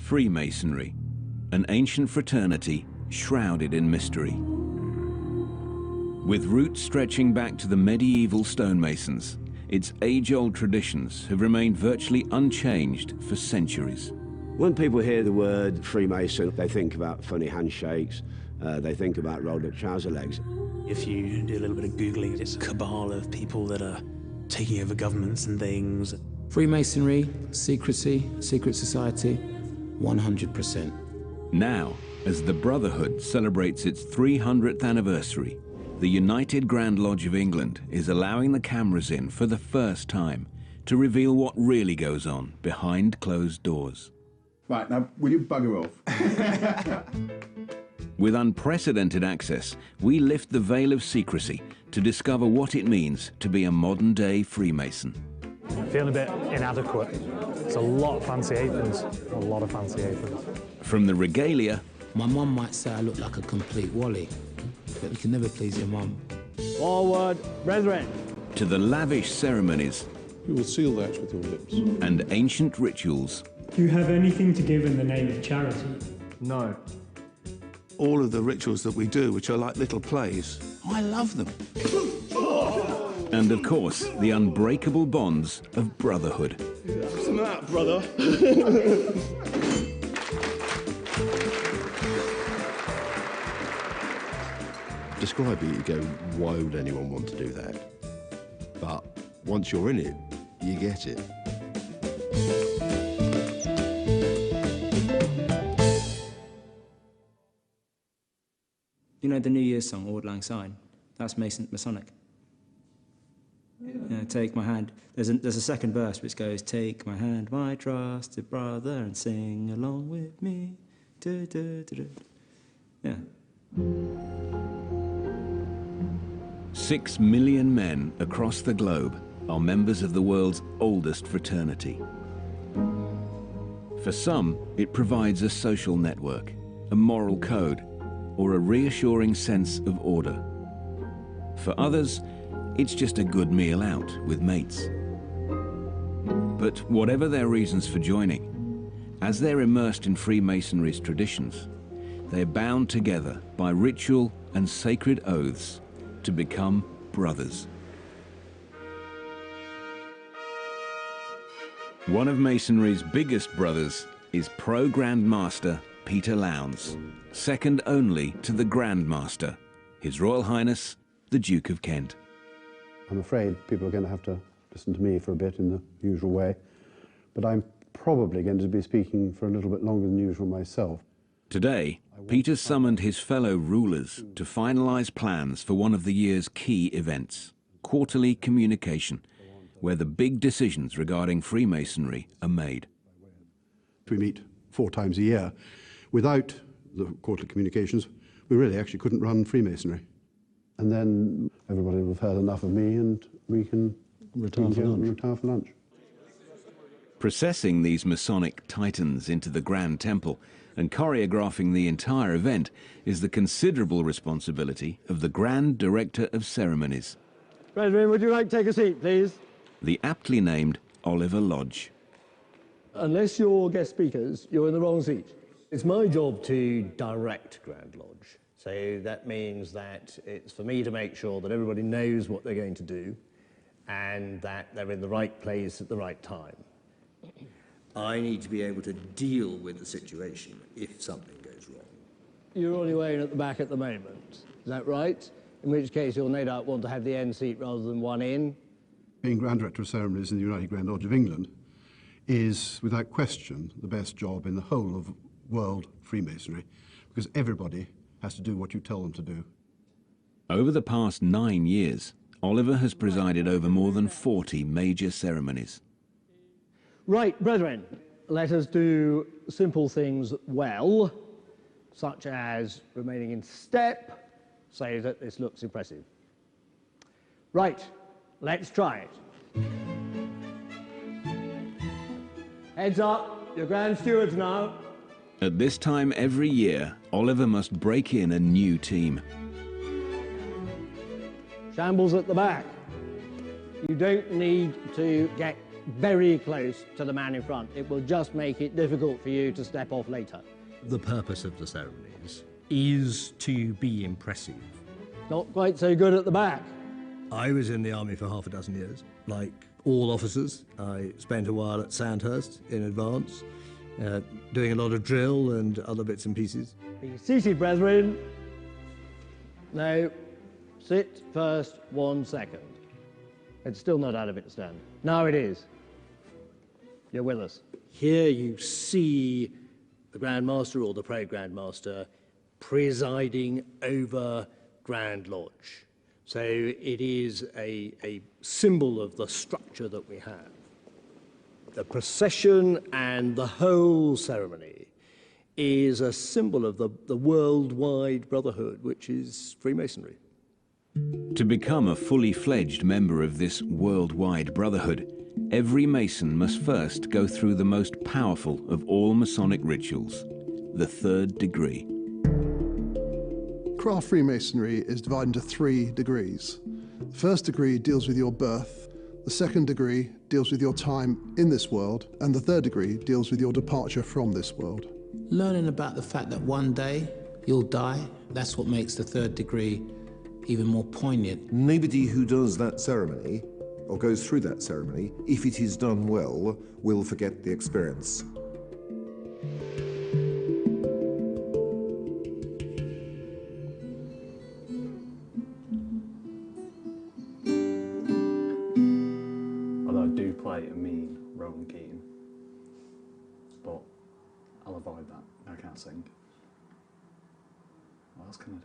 Freemasonry, an ancient fraternity shrouded in mystery. With roots stretching back to the medieval stonemasons, its age-old traditions have remained virtually unchanged for centuries. When people hear the word Freemason, they think about funny handshakes, they think about rolled up trouser legs. If you do a little bit of Googling, it's a cabal of people that are taking over governments and things. Freemasonry, secrecy, secret society, 100%. Now, as the Brotherhood celebrates its 300th anniversary, the United Grand Lodge of England is allowing the cameras in for the first time to reveal what really goes on behind closed doors. Right, now, will you bugger off? With unprecedented access, we lift the veil of secrecy to discover what it means to be a modern-day Freemason. Feeling a bit inadequate. It's a lot of fancy aprons, a lot of fancy aprons. From the regalia... My mum might say I look like a complete wally, but you can never please your mum. Forward, brethren. To the lavish ceremonies... You will seal that with your lips. And ancient rituals. Do you have anything to give in the name of charity? No. All of the rituals that we do, which are like little plays, I love them. And of course, the unbreakable bonds of brotherhood. Some of that, brother. Describe it, you go, why would anyone want to do that? But once you're in it, you get it. You know the New Year's song, Auld Lang Syne? That's Masonic. You know, take my hand. There's a second verse which goes, take my hand, my trusted brother, and sing along with me. Du, du, du, du. Yeah. 6 million men across the globe are members of the world's oldest fraternity. For some, it provides a social network, a moral code, or a reassuring sense of order. For others, it's just a good meal out with mates. But whatever their reasons for joining, as they're immersed in Freemasonry's traditions, they're bound together by ritual and sacred oaths to become brothers. One of Masonry's biggest brothers is Pro-Grand Master Peter Lowndes, second only to the Grand Master, His Royal Highness, the Duke of Kent. I'm afraid people are going to have to listen to me for a bit in the usual way, but I'm probably going to be speaking for a little bit longer than usual myself. Today, Peter summoned his fellow rulers to finalise plans for one of the year's key events, quarterly communication, where the big decisions regarding Freemasonry are made. We meet 4 times a year. Without the quarterly communications, we really actually couldn't run Freemasonry. And then everybody will have heard enough of me and we can retire for lunch. Processing these Masonic titans into the Grand Temple and choreographing the entire event is the considerable responsibility of the Grand Director of Ceremonies. Brethren, would you like to take a seat, please? The aptly named Oliver Lodge. Unless you're guest speakers, you're in the wrong seat. It's my job to direct Grand Lodge. So that means that it's for me to make sure that everybody knows what they're going to do and that they're in the right place at the right time. I need to be able to deal with the situation if something goes wrong. You're on your way in at the back at the moment, is that right? In which case you'll no doubt want to have the end seat rather than one in. Being Grand Director of Ceremonies in the United Grand Lodge of England is, without question, the best job in the whole of world Freemasonry, because everybody has to do what you tell them to do. Over the past 9 years, Oliver has presided over more than 40 major ceremonies. Right, brethren, let us do simple things well, such as remaining in step, so that this looks impressive. Right, let's try it. Heads up, you're Grand Stewards now. At this time every year, Oliver must break in a new team. Shambles at the back. You don't need to get very close to the man in front. It will just make it difficult for you to step off later. The purpose of the ceremonies is to be impressive. Not quite so good at the back. I was in the army for half a dozen years. Like all officers, I spent a while at Sandhurst in advance, doing a lot of drill and other bits and pieces. Be seated, brethren. No, sit first 1 second. It's still not out of its stand. Now it is. You're with us. Here you see the Grand Master or the Pro-Grand Master presiding over Grand Lodge. So it is a symbol of the structure that we have. The procession and the whole ceremony is a symbol of the worldwide brotherhood, which is Freemasonry. To become a fully fledged member of this worldwide brotherhood, every Mason must first go through the most powerful of all Masonic rituals, the third degree. Craft Freemasonry is divided into 3 degrees. The first degree deals with your birth, the second degree deals with your time in this world, and the third degree deals with your departure from this world. Learning about the fact that one day you'll die, that's what makes the third degree even more poignant. Nobody who does that ceremony, or goes through that ceremony, if it is done well, will forget the experience. Although I do play a mean Rowan Keating, but I'll avoid that. I can't sing. What else can I do?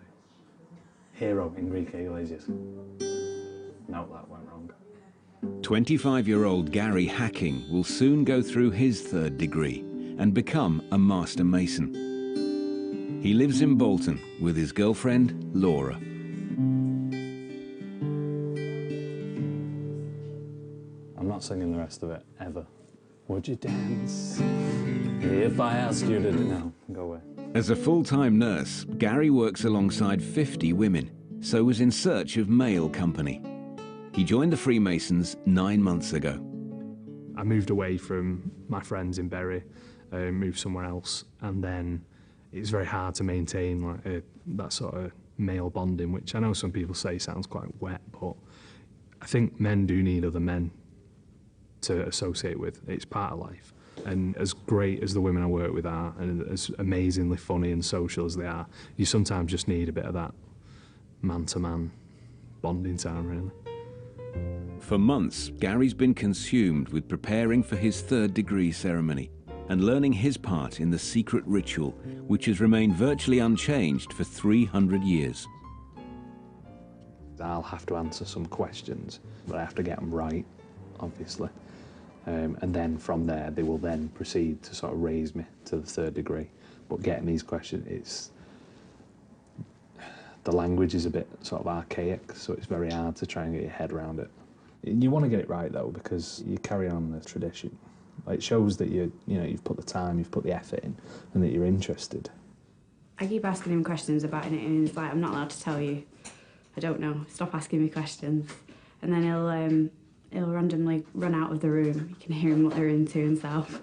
Hero in Greek Iglesias. No, that went wrong. 25-year-old Gary Hacking will soon go through his third degree and become a Master Mason. He lives in Bolton with his girlfriend, Laura. I'm not singing the rest of it, ever. Would you dance if I asked you to? No, go away. As a full-time nurse, Gary works alongside 50 women, so was in search of male company. He joined the Freemasons 9 months ago. I moved away from my friends in Bury, moved somewhere else, and then it's very hard to maintain like that sort of male bonding, which I know some people say sounds quite wet, but I think men do need other men to associate with. It's part of life. And as great as the women I work with are, and as amazingly funny and social as they are, you sometimes just need a bit of that man-to-man bonding time, really. For months, Gary's been consumed with preparing for his third degree ceremony and learning his part in the secret ritual, which has remained virtually unchanged for 300 years. I'll have to answer some questions, but I have to get them right, obviously. And then from there, they will then proceed to sort of raise me to the third degree. But getting these questions, the language is a bit sort of archaic, so it's very hard to try and get your head around it. You want to get it right though, because you carry on the tradition. It shows that you've put the time, you've put the effort in, and that you're interested. I keep asking him questions about it, and he's like, "I'm not allowed to tell you. I don't know. Stop asking me questions." And then he'll randomly run out of the room. You can hear him muttering to himself.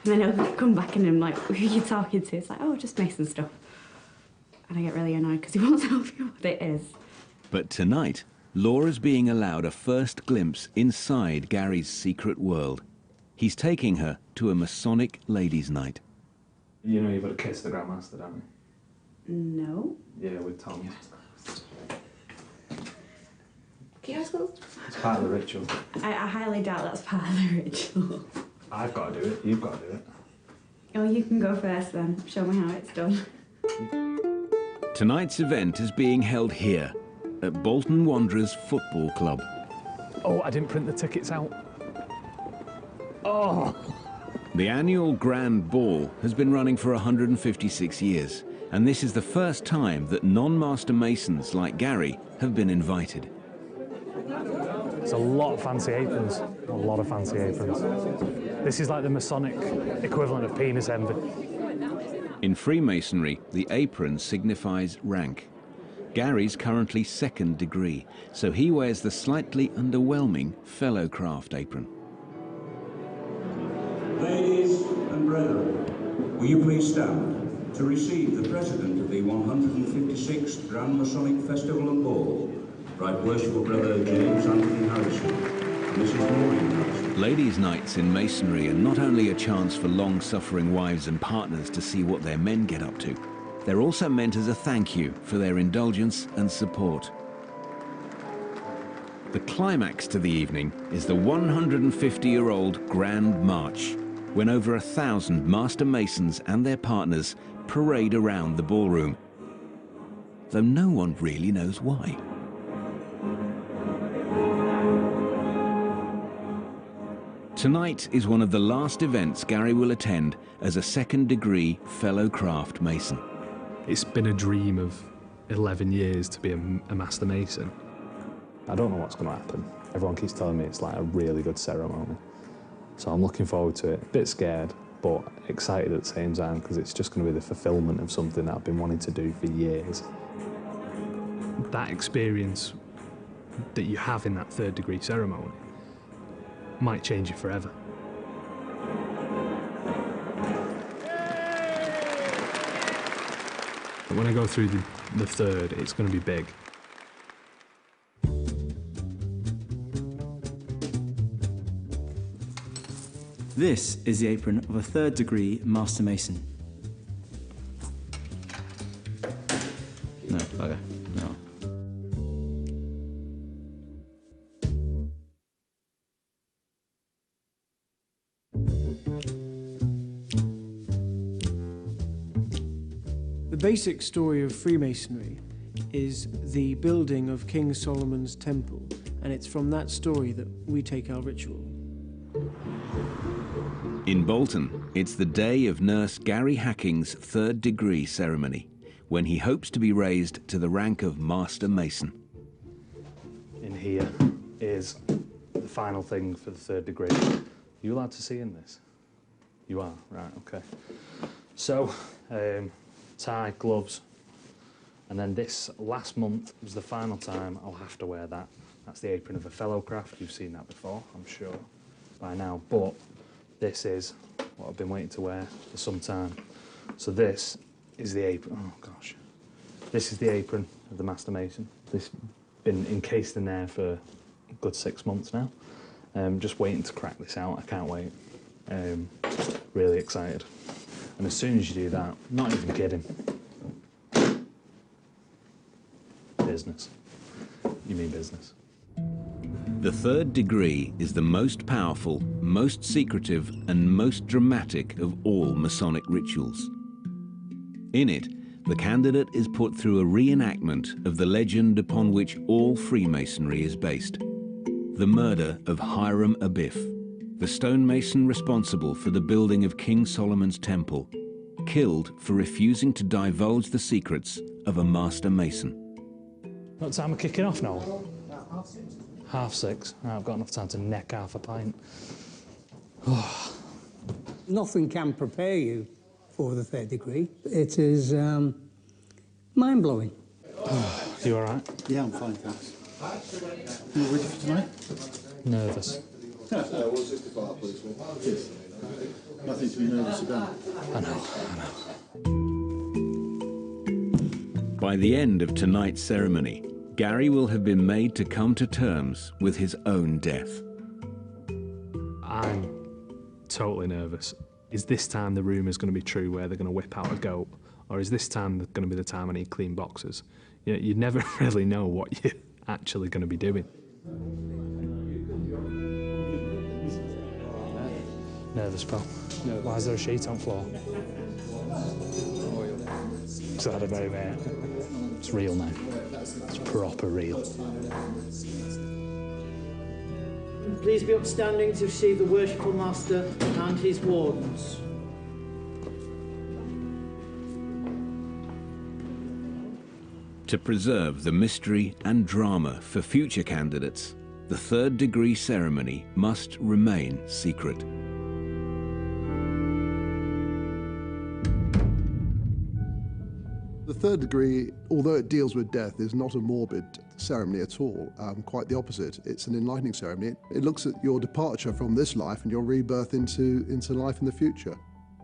And then he'll come back and I'm like, "Who are you talking to?" It's like, "Oh, just Mason stuff." And I get really annoyed because he won't tell me what it is. But tonight, Laura's being allowed a first glimpse inside Gary's secret world. He's taking her to a Masonic ladies' night. You know you've got to kiss the Grandmaster, don't you? No. Yeah, with Tom. It's part of the ritual. I highly doubt that's part of the ritual. I've got to do it. You've got to do it. Oh, you can go first then. Show me how it's done. Tonight's event is being held here at Bolton Wanderers Football Club. Oh, I didn't print the tickets out. Oh! The annual Grand Ball has been running for 156 years, and this is the first time that non-Master Masons like Gary have been invited. It's a lot of fancy aprons. A lot of fancy aprons. This is like the Masonic equivalent of penis envy. In Freemasonry, the apron signifies rank. Gary's currently second degree, so he wears the slightly underwhelming Fellowcraft apron. Ladies and brethren, will you please stand to receive the President of the 156th Grand Masonic Festival and Ball, Right Worshipful Brother James Anthony Harrison and Mrs. Maureen Harrison. Ladies' nights in Masonry are not only a chance for long-suffering wives and partners to see what their men get up to, they're also meant as a thank you for their indulgence and support. The climax to the evening is the 150-year-old Grand March, when over 1,000 Master Masons and their partners parade around the ballroom, though no one really knows why. Tonight is one of the last events Gary will attend as a second-degree fellow craft Mason. It's been a dream of 11 years to be a Master Mason. I don't know what's going to happen. Everyone keeps telling me it's like a really good ceremony. So I'm looking forward to it. A bit scared, but excited at the same time, because it's just going to be the fulfilment of something that I've been wanting to do for years. That experience that you have in that third-degree ceremony might change you forever. But when I go through the third, it's going to be big. This is the apron of a third-degree Master Mason. No, okay, no. The basic story of Freemasonry is the building of King Solomon's temple, and it's from that story that we take our ritual. In Bolton, it's the day of Nurse Gary Hacking's third-degree ceremony, when he hopes to be raised to the rank of Master Mason. In here is the final thing for the third degree. Are you allowed to see in this? You are? Right, okay. So, tie, gloves, and then this last month was the final time I'll have to wear that. That's the apron of a fellow craft. You've seen that before, I'm sure, by now, but this is what I've been waiting to wear for some time. So this is the apron, oh gosh. This is the apron of the Master Mason. This has been encased in there for a good 6 months now. Just waiting to crack this out, I can't wait. Really excited. And as soon as you do that, not even kidding. Business. You mean business. The third degree is the most powerful, most secretive, and most dramatic of all Masonic rituals. In it, the candidate is put through a reenactment of the legend upon which all Freemasonry is based. The murder of Hiram Abiff, the stonemason responsible for the building of King Solomon's temple, killed for refusing to divulge the secrets of a Master Mason. What time are we kicking off now? 6:30. Right, I've got enough time to neck half a pint. Nothing can prepare you for the third degree. It is mind-blowing. You all right? Yeah, I'm fine, thanks. You ready for tonight? Nervous. Yes. Nothing to be nervous about. I know. By the end of tonight's ceremony, Gary will have been made to come to terms with his own death. I'm totally nervous. Is this time the rumour's going to be true where they're going to whip out a goat? Or is this time going to be the time I need clean boxers? You never really know what you're actually going to be doing. Nervous, pal. No. Why is there a sheet on the floor? So I don't know, mate. It's real now. It's proper real. Please be upstanding to receive the Worshipful Master and his wardens. To preserve the mystery and drama for future candidates, the third degree ceremony must remain secret. The third degree, although it deals with death, is not a morbid ceremony at all. Quite the opposite. It's an enlightening ceremony. It looks at your departure from this life and your rebirth into life in the future.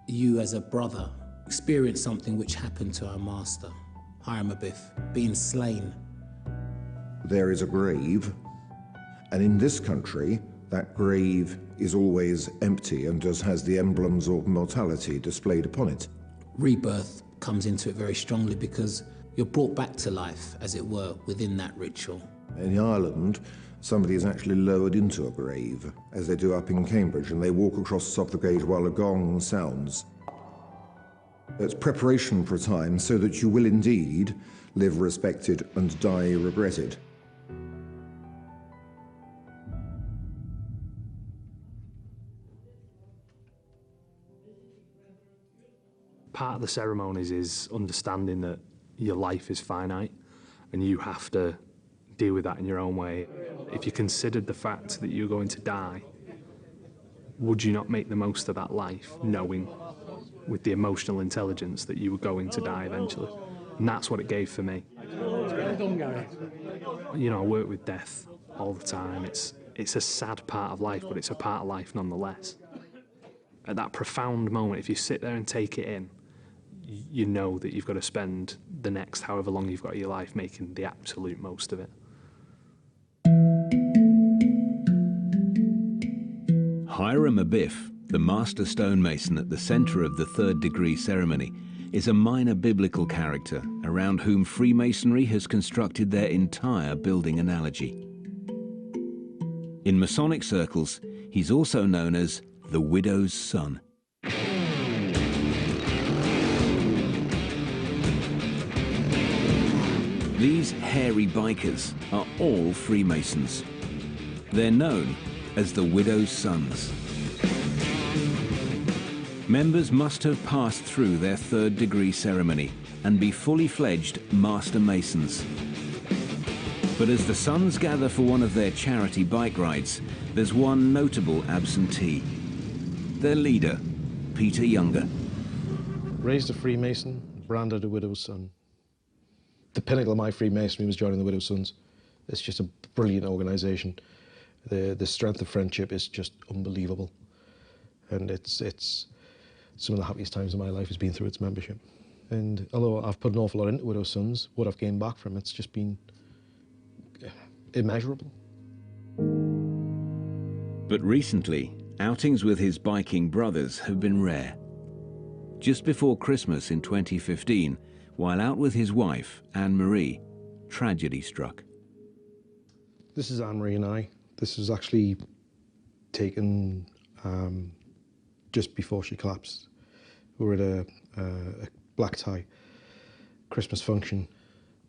You as a brother experienced something which happened to our master, Hiram Abiff, being slain. There is a grave, and in this country, that grave is always empty and has the emblems of mortality displayed upon it. Rebirth comes into it very strongly because you're brought back to life, as it were, within that ritual. In Ireland, somebody is actually lowered into a grave, as they do up in Cambridge, and they walk across the top of the grave while a gong sounds. It's preparation for a time so that you will indeed live respected and die regretted. Part of the ceremonies is understanding that your life is finite and you have to deal with that in your own way. If you considered the fact that you're going to die, would you not make the most of that life, knowing with the emotional intelligence that you were going to die eventually? And that's what it gave for me. You know, I work with death all the time. It's a sad part of life, but it's a part of life nonetheless. At that profound moment, if you sit there and take it in, you know that you've got to spend the next however long you've got of your life making the absolute most of it. Hiram Abiff, the master stonemason at the centre of the third degree ceremony, is a minor biblical character around whom Freemasonry has constructed their entire building analogy. In Masonic circles, he's also known as the widow's son. These hairy bikers are all Freemasons. They're known as the widow's sons. Members must have passed through their third degree ceremony and be fully fledged Master Masons. But as the sons gather for one of their charity bike rides, there's one notable absentee. Their leader, Peter Younger. Raised a Freemason, branded a widow's son. The pinnacle of my Freemasonry was joining the Widow's Sons. It's just a brilliant organisation. The strength of friendship is just unbelievable. And it's some of the happiest times of my life has been through its membership. And although I've put an awful lot into Widow's Sons, what I've gained back from it's just been immeasurable. But recently, outings with his biking brothers have been rare. Just before Christmas in 2015, while out with his wife, Anne-Marie, tragedy struck. This is Anne-Marie and I. This was actually taken just before she collapsed. We were at a black tie Christmas function.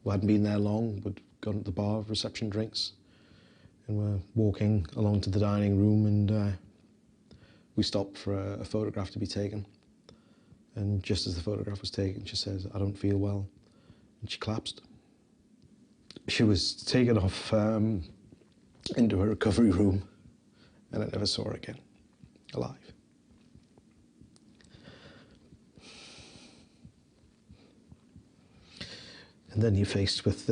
We hadn't been there long, we'd gone to the bar, reception drinks, and we're walking along to the dining room, and we stopped for a photograph to be taken. And just as the photograph was taken, she says, "I don't feel well," and she collapsed. She was taken off into a recovery room, and I never saw her again, alive. And then you're faced with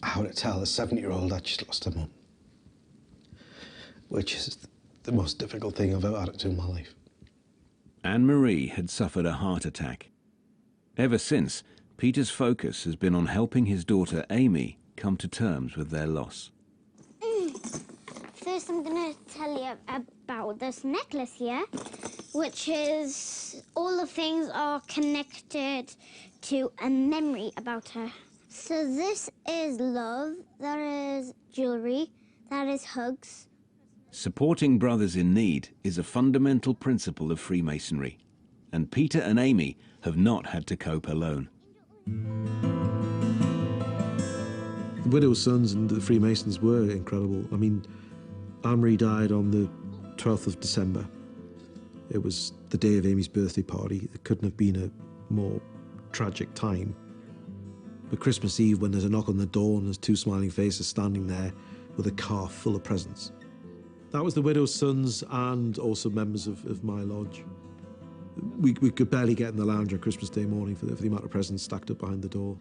how to tell a 7-year-old that she's lost her mum, which is the most difficult thing I've ever had to do in my life. Anne-Marie had suffered a heart attack. Ever since, Peter's focus has been on helping his daughter Amy come to terms with their loss. First, I'm going to tell you about this necklace here, which is all the things are connected to a memory about her. So this is love, that is jewelry, that is hugs. Supporting brothers in need is a fundamental principle of Freemasonry, and Peter and Amy have not had to cope alone. The Widow's Sons and the Freemasons were incredible. I mean, Anne-Marie died on the 12th of December. It was the day of Amy's birthday party. It couldn't have been a more tragic time. But Christmas Eve, when there's a knock on the door and there's two smiling faces standing there with a car full of presents. That was the Widow's Sons and also members of my lodge. We could barely get in the lounge on Christmas Day morning for the amount of presents stacked up behind the door.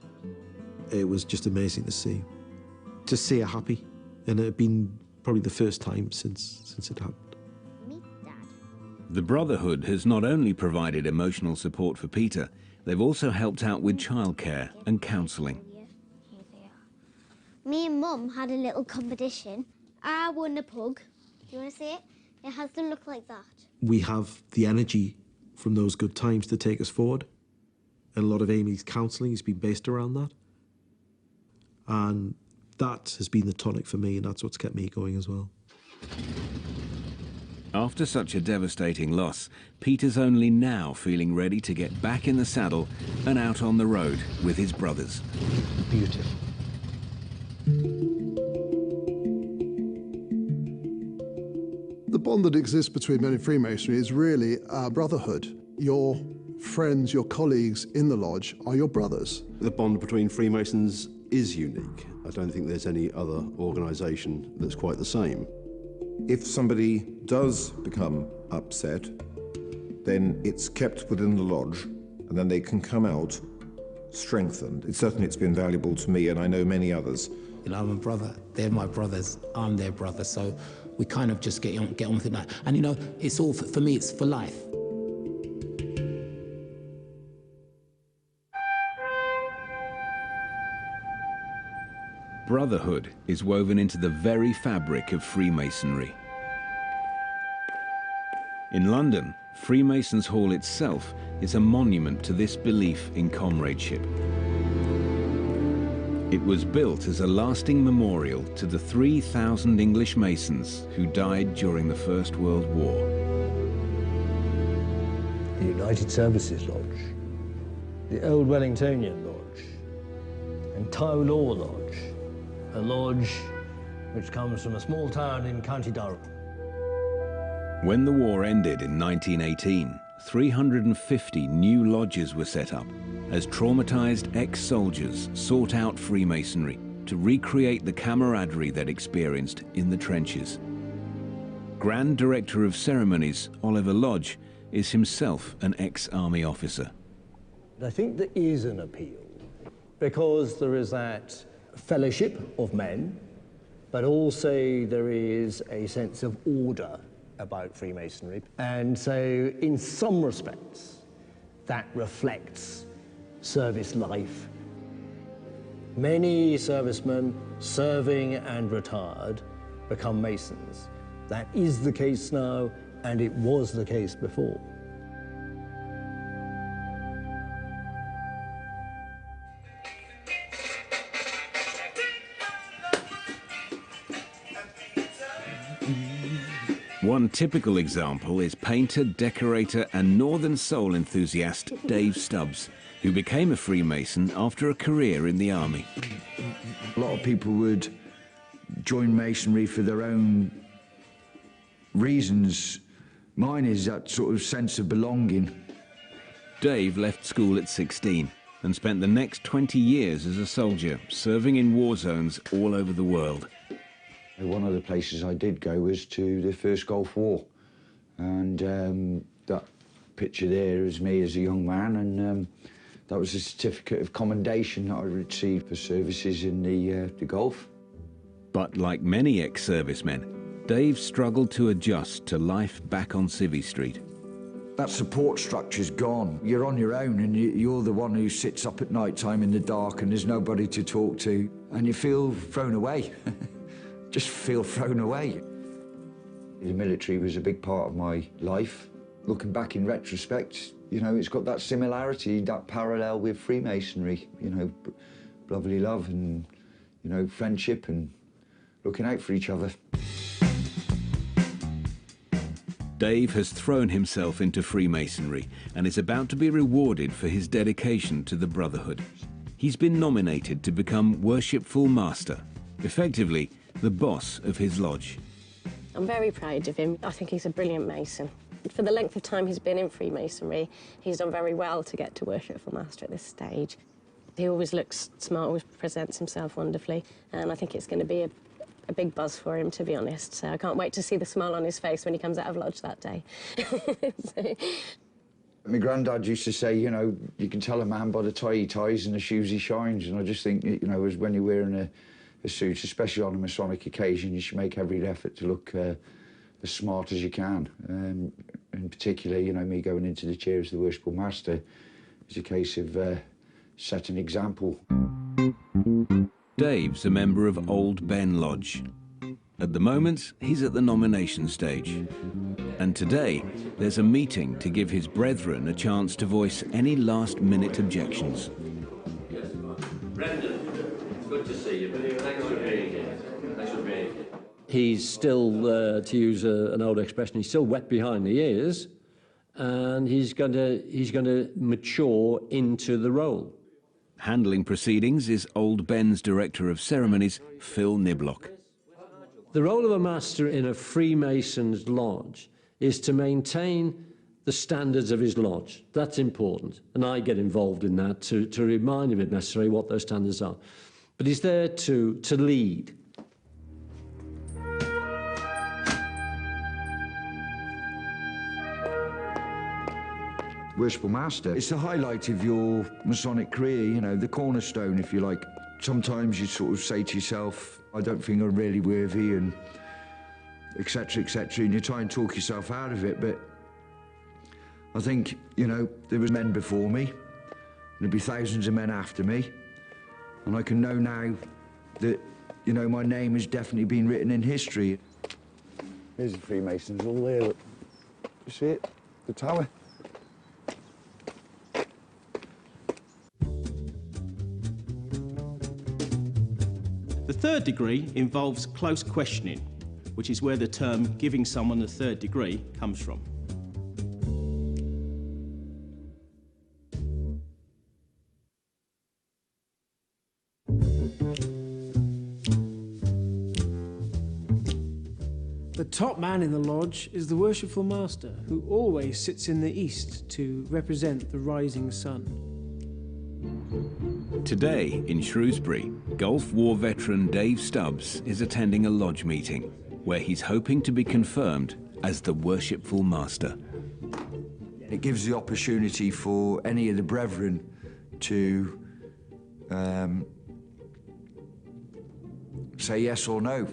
It was just amazing to see her happy, and it had been probably the first time since it happened. The Brotherhood has not only provided emotional support for Peter, they've also helped out with childcare and counselling. Me and Mum had a little competition. I won a pug. Do you want to see it? It has to look like that. We have the energy from those good times to take us forward, and a lot of Amy's counselling has been based around that. And that has been the tonic for me, and that's what's kept me going as well. After such a devastating loss, Peter's only now feeling ready to get back in the saddle and out on the road with his brothers. Beautiful. The bond that exists between men in Freemasonry is really our brotherhood. Your friends, your colleagues in the lodge are your brothers. The bond between Freemasons is unique. I don't think there's any other organisation that's quite the same. If somebody does become upset, then it's kept within the lodge, and then they can come out strengthened. It's been valuable to me, and I know many others. You know, I'm a brother, they're my brothers, I'm their brother, so we kind of just get on with it. And you know, it's all, for me, it's for life. Brotherhood is woven into the very fabric of Freemasonry. In London, Freemasons' Hall itself is a monument to this belief in comradeship. It was built as a lasting memorial to the 3,000 English Masons who died during the First World War. The United Services Lodge, the Old Wellingtonian Lodge, and Tow Law Lodge, a lodge which comes from a small town in County Durham. When the war ended in 1918, 350 new lodges were set up as traumatized ex-soldiers sought out Freemasonry to recreate the camaraderie they'd experienced in the trenches. Grand Director of Ceremonies, Oliver Lodge, is himself an ex-army officer. I think there is an appeal because there is that fellowship of men, but also there is a sense of order about Freemasonry. And so in some respects, that reflects service life. Many servicemen serving and retired become Masons. That is the case now, and it was the case before. One typical example is painter, decorator and Northern Soul enthusiast Dave Stubbs, who became a Freemason after a career in the army. A lot of people would join Masonry for their own reasons. Mine is that sort of sense of belonging. Dave left school at 16 and spent the next 20 years as a soldier, serving in war zones all over the world. One of the places I did go was to the first Gulf War, and that picture there is me as a young man, and that was a certificate of commendation that I received for services in the Gulf. But like many ex-servicemen, Dave struggled to adjust to life back on Civvy Street. That support structure's gone. You're on your own, and you're the one who sits up at night time in the dark, and there's nobody to talk to, and you feel thrown away. Just feel thrown away. The military was a big part of my life. Looking back in retrospect, you know, it's got that similarity, that parallel with Freemasonry, you know, brotherly love and, you know, friendship and looking out for each other. Dave has thrown himself into Freemasonry and is about to be rewarded for his dedication to the Brotherhood. He's been nominated to become Worshipful Master, effectively the boss of his lodge. I'm very proud of him. I think he's a brilliant Mason. For the length of time he's been in Freemasonry, he's done very well to get to Worshipful Master at this stage. He always looks smart, always presents himself wonderfully, and I think it's going to be a big buzz for him, to be honest. So I can't wait to see the smile on his face when he comes out of lodge that day. My granddad used to say, you know, you can tell a man by the tie he ties and the shoes he shines. And I just think, you know, as when you're wearing a suit, especially on a Masonic occasion, you should make every effort to look as smart as you can. In particular, you know, me going into the chair as the Worshipful Master is a case of setting an example. Dave's a member of Old Ben Lodge. At the moment, he's at the nomination stage. And today, there's a meeting to give his brethren a chance to voice any last-minute objections. Brendan, good to see you. Thanks for being here. Thanks for being here. He's still, to use an old expression, he's still wet behind the ears, and he's going to mature into the role. Handling proceedings is Old Ben's Director of Ceremonies, Phil Niblock. The role of a master in a Freemason's lodge is to maintain the standards of his lodge. That's important, and I get involved in that to remind him, if necessary, what those standards are. But he's there to lead. Worshipful Master, it's the highlight of your Masonic career, you know, the cornerstone, if you like. Sometimes you sort of say to yourself, I don't think I'm really worthy, and etc., and you try and talk yourself out of it, but I think, you know, there was men before me, there'll be thousands of men after me, and I can know now that, you know, my name has definitely been written in history. Here's the Freemasons all there, look. You see it? The tower. The third degree involves close questioning, which is where the term giving someone the third degree comes from. The top man in the lodge is the Worshipful Master, who always sits in the east to represent the rising sun. Today, in Shrewsbury, Gulf War veteran Dave Stubbs is attending a lodge meeting where he's hoping to be confirmed as the Worshipful Master. It gives the opportunity for any of the brethren to say yes or no.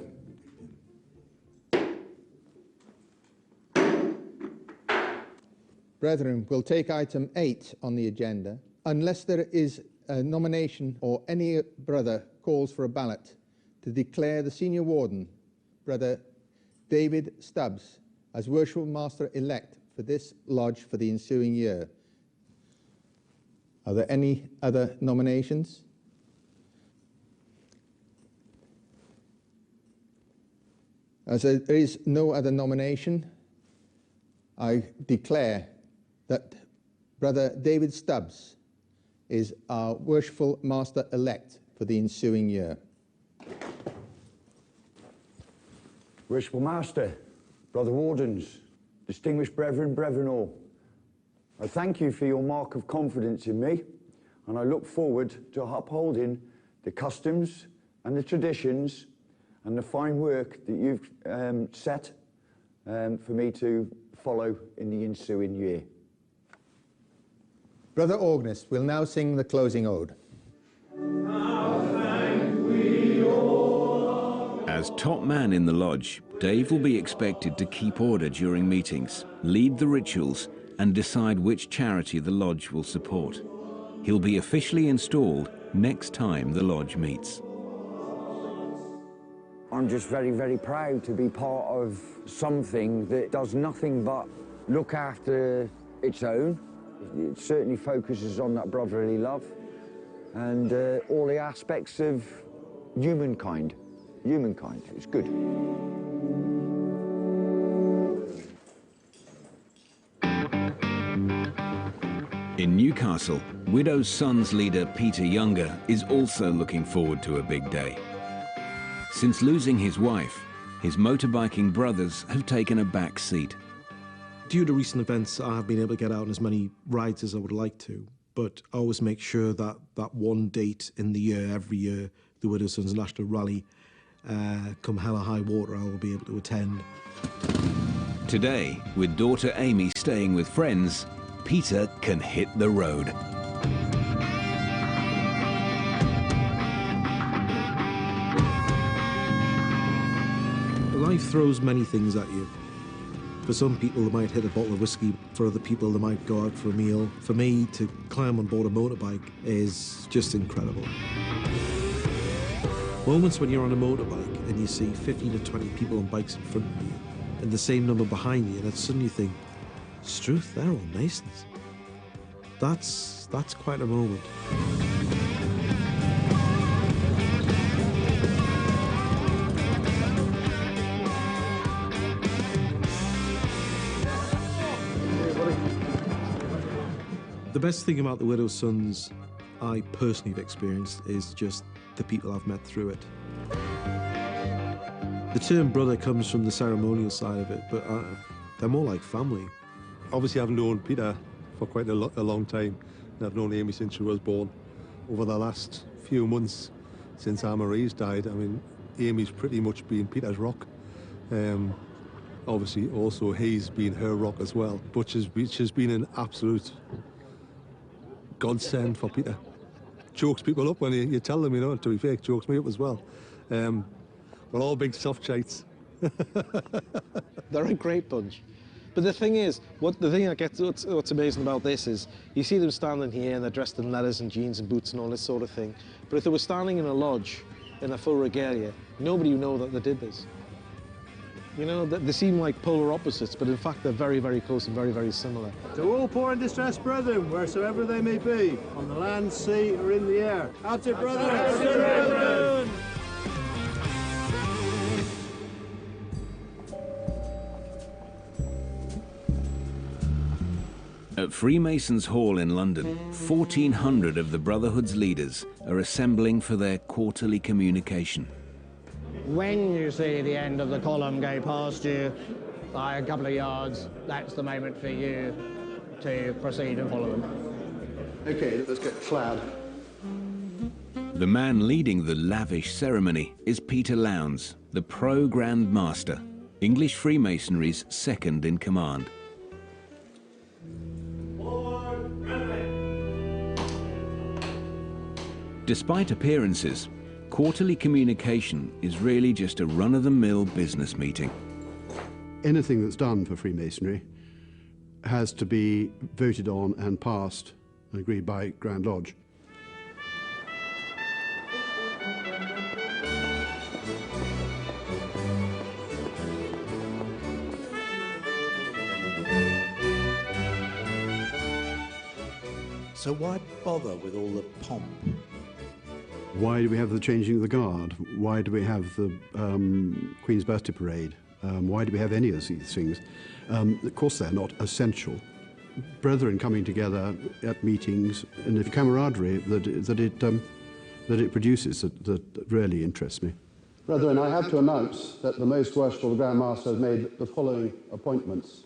Brethren, we'll take item 8 on the agenda, unless there is a nomination or any brother calls for a ballot to declare the senior warden, Brother David Stubbs, as Worshipful Master-elect for this lodge for the ensuing year. Are there any other nominations? As there is no other nomination, I declare that Brother David Stubbs is our Worshipful Master-elect for the ensuing year. Worshipful Master, Brother Wardens, distinguished brethren all, I thank you for your mark of confidence in me, and I look forward to upholding the customs and the traditions and the fine work that you've set for me to follow in the ensuing year. Brother Organist will now sing the closing ode. As top man in the lodge, Dave will be expected to keep order during meetings, lead the rituals, and decide which charity the lodge will support. He'll be officially installed next time the lodge meets. I'm just very, very proud to be part of something that does nothing but look after its own. It certainly focuses on that brotherly love and all the aspects of humankind. It's good. In Newcastle, Widow's Sons leader Peter Younger is also looking forward to a big day. Since losing his wife, his motorbiking brothers have taken a back seat. Due to recent events, I have been able to get out on as many rides as I would like to, but I always make sure that that one date in the year, every year, the Widow's Sons National Rally, come hell or high water, I will be able to attend. Today, with daughter Amy staying with friends, Peter can hit the road. Life throws many things at you. For some people, they might hit a bottle of whiskey. For other people, they might go out for a meal. For me, to climb on board a motorbike is just incredible. Moments when you're on a motorbike and you see 15 to 20 people on bikes in front of you and the same number behind you, and then suddenly you think, Struth, they're all Masons. That's quite a moment. The best thing about the Widow's Sons I personally have experienced is just the people I've met through it. The term brother comes from the ceremonial side of it, but they're more like family. Obviously, I've known Peter for quite a long time, and I've known Amy since she was born. Over the last few months, since Anne-Marie's died, I mean, Amy's pretty much been Peter's rock. Obviously, also, he's been her rock as well, but she's been an absolute godsend for Peter. Chokes people up when you tell them, you know, to be fair, chokes me up as well. We're all big soft shites. They're a great bunch. But the thing is, what's amazing about this is, you see them standing here and they're dressed in leathers and jeans and boots and all this sort of thing. But if they were standing in a lodge in a full regalia, nobody would know that they did this. You know, they seem like polar opposites, but in fact they're very, very close and very, very similar. To all poor and distressed brethren, wheresoever they may be, on the land, sea, or in the air. Out it, brethren! Out it, brethren! At Freemasons Hall in London, 1,400 of the Brotherhood's leaders are assembling for their quarterly communication. When you see the end of the column go past you by a couple of yards, that's the moment for you to proceed and follow them. Okay, let's get clad. The man leading the lavish ceremony is Peter Lowndes, the Pro Grand Master, English Freemasonry's second in command. Despite appearances, quarterly communication is really just a run-of-the-mill business meeting. Anything that's done for Freemasonry has to be voted on and passed and agreed by Grand Lodge. So why bother with all the pomp? Why do we have the changing of the guard? Why do we have the Queen's Birthday Parade? Why do we have any of these things? Of course, they're not essential. Brethren coming together at meetings and the camaraderie that it produces that really interests me. Brethren, I have to announce that the Most Worshipful Grand Master has made the following appointments.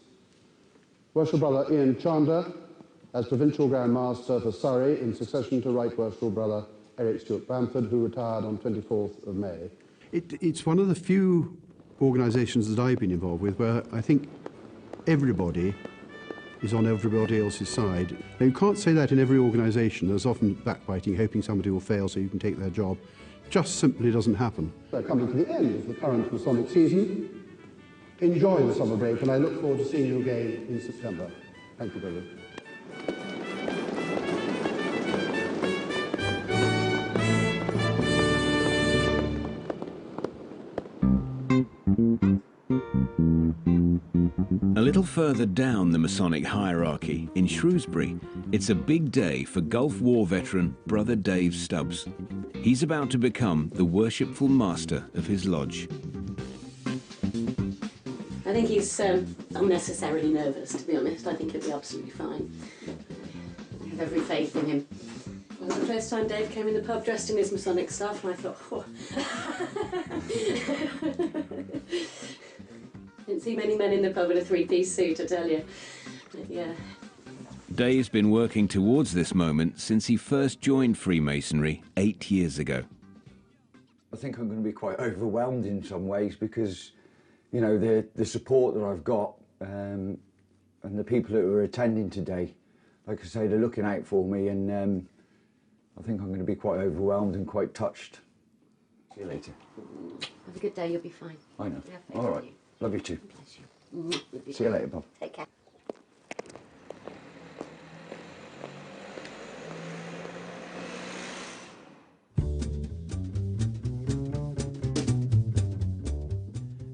Worshipful Brother Ian Chandler as Provincial Grand Master for Surrey in succession to Right Worshipful Brother Eric Stewart Bamford, who retired on 24th of May. It's one of the few organisations that I've been involved with where I think everybody is on everybody else's side. Now, you can't say that in every organisation. There's often backbiting, hoping somebody will fail so you can take their job. Just simply doesn't happen. We're coming to the end of the current Masonic season. Enjoy the summer break, and I look forward to seeing you again in September. Thank you, brother. A little further down the Masonic hierarchy, in Shrewsbury, it's a big day for Gulf War veteran Brother Dave Stubbs. He's about to become the worshipful master of his lodge. I think he's unnecessarily nervous, to be honest. I think he'll be absolutely fine. I have every faith in him. It was the first time Dave came in the pub dressed in his Masonic stuff, and I thought, oh. Didn't see many men in the pub in a three-piece suit, I tell you. But yeah. Dave's been working towards this moment since he first joined Freemasonry 8 years ago. I think I'm going to be quite overwhelmed in some ways because, you know, the support that I've got and the people that were attending today, like I say, they're looking out for me, and I think I'm going to be quite overwhelmed and quite touched. See you later. Have a good day, you'll be fine. I know. We have faith All in right. you. Love you too. Bless you. You'll be See you fine. later, Bob. Take care.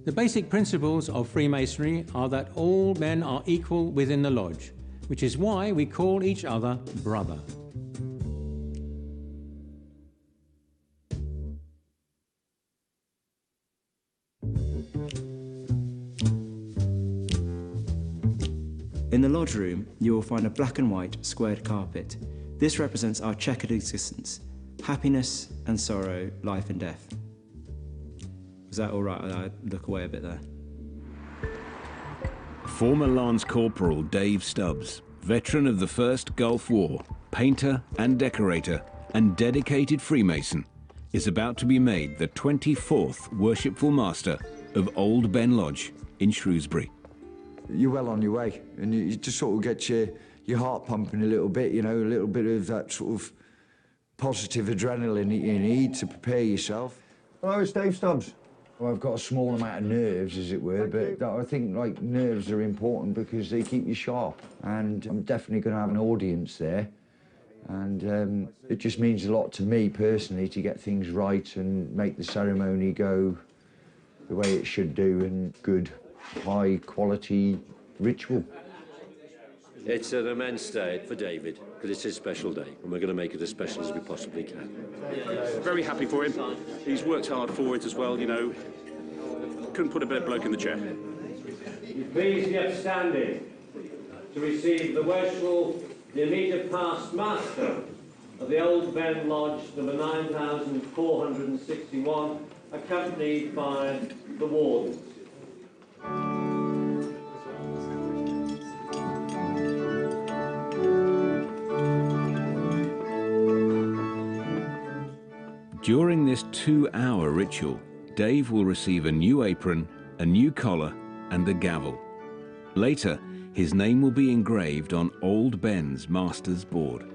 The basic principles of Freemasonry are that all men are equal within the lodge, which is why we call each other brother. In the lodge room, you will find a black and white squared carpet. This represents our checkered existence, happiness and sorrow, life and death. Is that all right? I look away a bit there. Former Lance Corporal Dave Stubbs, veteran of the First Gulf War, painter and decorator, and dedicated Freemason, is about to be made the 24th Worshipful Master of Old Ben Lodge in Shrewsbury. You're well on your way, and you just sort of get your heart pumping a little bit, you know, a little bit of that sort of positive adrenaline you need to prepare yourself. Hello, it's Dave Stubbs. Well, I've got a small amount of nerves, as it were, but I think, like, nerves are important because they keep you sharp, and I'm definitely going to have an audience there, and it just means a lot to me personally to get things right and make the ceremony go the way it should do, and good, high-quality ritual. It's an immense day for David, because it's his special day, and we're going to make it as special as we possibly can. Very happy for him. He's worked hard for it as well, you know. Couldn't put a better bloke in the chair. Please be upstanding to receive the worshipful, the immediate past master of the Old Ben Lodge, number 9461, accompanied by the wardens. During this 2-hour ritual, Dave will receive a new apron, a new collar, and a gavel. Later, his name will be engraved on Old Ben's Master's board.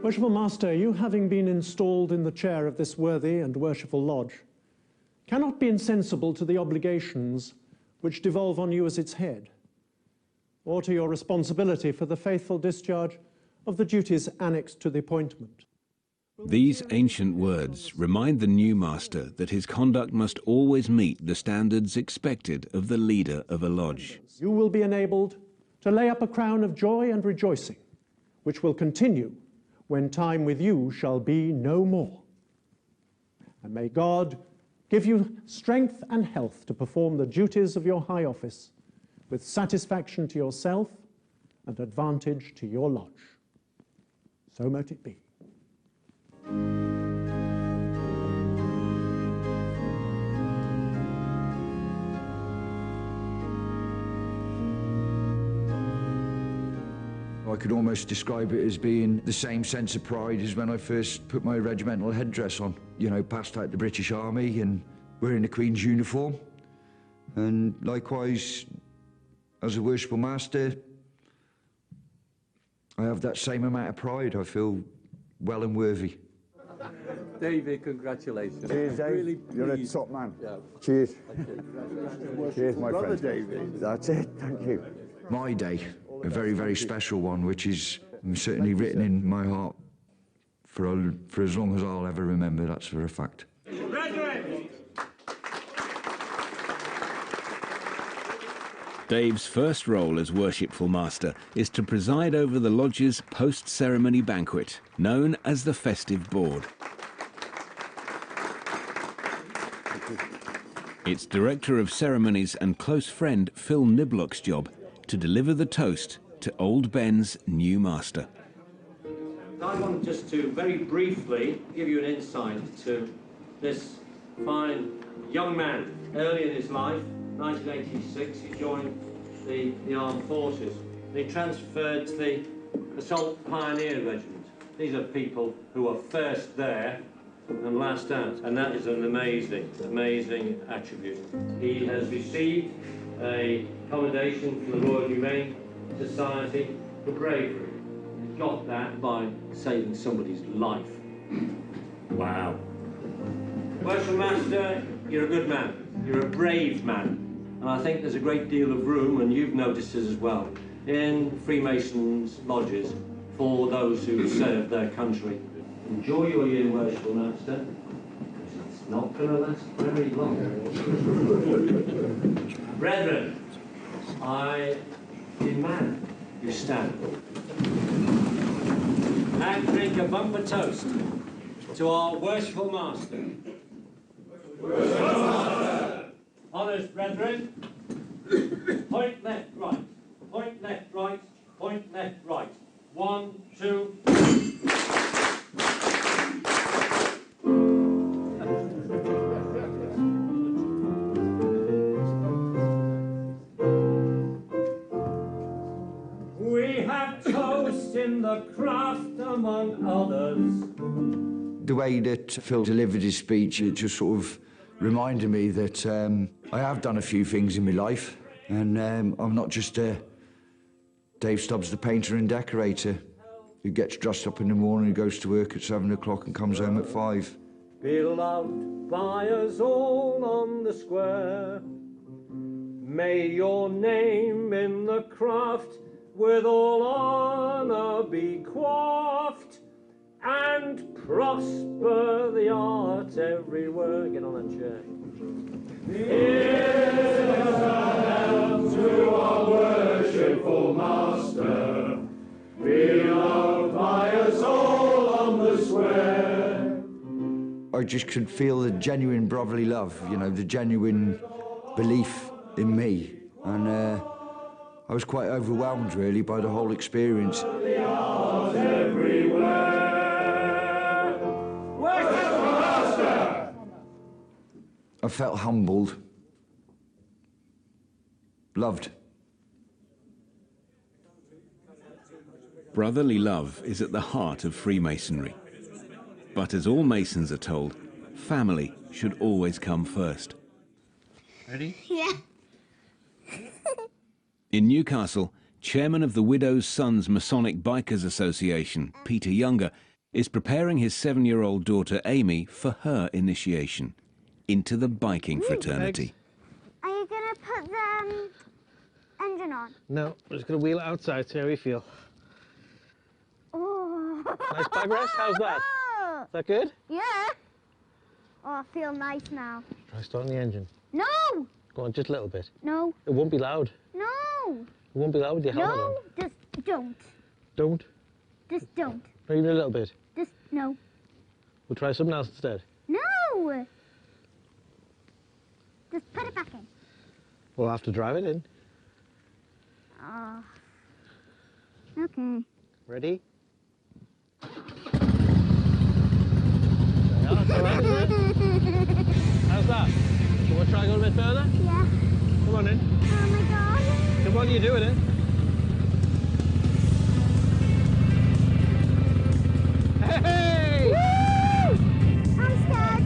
Worshipful Master, you having been installed in the chair of this worthy and worshipful lodge, cannot be insensible to the obligations which devolve on you as its head, or to your responsibility for the faithful discharge of the duties annexed to the appointment. These ancient words remind the new master that his conduct must always meet the standards expected of the leader of a lodge. You will be enabled to lay up a crown of joy and rejoicing, which will continue when time with you shall be no more. And may God give you strength and health to perform the duties of your high office with satisfaction to yourself and advantage to your lodge. So mote it be. I could almost describe it as being the same sense of pride as when I first put my regimental headdress on. You know, passed out the British Army and wearing the Queen's uniform. And likewise, as a worshipful master, I have that same amount of pride. I feel well and worthy. David, congratulations. Cheers, Dave. Really You're a pleased. top man. Yeah. Cheers. Congratulations. Cheers, my Brother friend. David. That's it. Thank you. My day, a very, very special one, which is certainly written in my heart for as long as I'll ever remember. That's for a fact. Dave's first role as Worshipful Master is to preside over the lodge's post-ceremony banquet, known as the Festive Board. It's Director of Ceremonies and close friend Phil Niblock's job to deliver the toast to Old Ben's new master. I want just to very briefly give you an insight to this fine young man. Early in his life, 1986, he joined the armed forces. He transferred to the Assault Pioneer Regiment. These are people who are first there and last out, and that is an amazing, amazing attribute. He has received a commendation from the Royal Humane Society for bravery. got that by saving somebody's life. Wow. Worship Master, you're a good man. You're a brave man. And I think there's a great deal of room, and you've noticed it as well, in Freemasons' lodges for those who serve their country. Enjoy your year, Worshipful Master. It's not going to last very long. Brethren, I demand you stand and drink a bumper toast to our Worshipful Master. Worshipful Master! Honours, brethren, point left, right, point left, right, point left, right. 1, 2. We have toast in the craft among others. The way that Phil delivered his speech, it just sort of reminded me that I have done a few things in my life, and I'm not just Dave Stubbs, the painter and decorator, who gets dressed up in the morning, who goes to work at 7 o'clock and comes home at 5. Beloved by us all on the square, may your name in the craft with all honour be quaffed, and prosper the art everywhere. Get on that chair. Here's a health to our worshipful Master, beloved by us all on the square. I just could feel the genuine brotherly love, you know, the genuine belief in me. And I was quite overwhelmed, really, by the whole experience. The art everywhere. I felt humbled, loved. Brotherly love is at the heart of Freemasonry. But as all Masons are told, family should always come first. Ready? Yeah. In Newcastle, chairman of the Widow's Sons Masonic Bikers Association, Peter Younger, is preparing his 7-year-old daughter Amy for her initiation into the biking fraternity. Are you going to put the engine on? No, we're just going to wheel it outside, see how we feel. Oh. Nice progress, how's that? Is that good? Yeah. Oh, I feel nice now. Try starting the engine. No! Go on, just a little bit. No. It won't be loud. No. It won't be loud with your helmet on. No, just don't. Don't? Just don't. Or even a little bit. Just no. We'll try something else instead. No! Just put it back in. We'll have to drive it in. Oh. Okay. Ready? Yeah, that's all right, isn't it? How's that? You want to try going a bit further? Yeah. Come on in. Oh my God. Come on, you're doing it. Hey! Woo! I'm scared.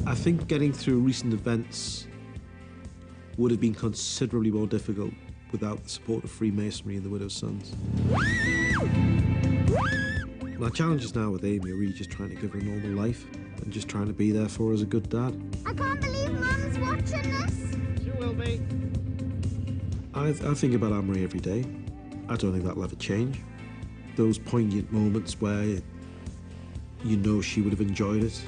I think getting through recent events would have been considerably more difficult without the support of Freemasonry and the Widow's Sons. My challenges now with Amy are really just trying to give her a normal life and just trying to be there for her as a good dad. I can't believe Mum's watching this. She will be. I think about Anne-Marie every day. I don't think that'll ever change. Those poignant moments where you know she would have enjoyed it.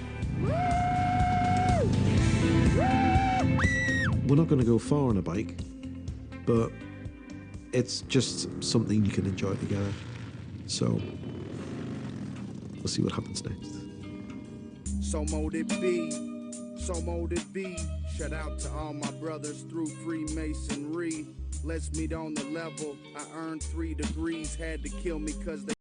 We're not going to go far on a bike, but it's just something you can enjoy together. So we'll see what happens next. So mote it be, so mote it be. Shout out to all my brothers through Freemasonry. Let's meet on the level. I earned 3 degrees, had to kill me cause they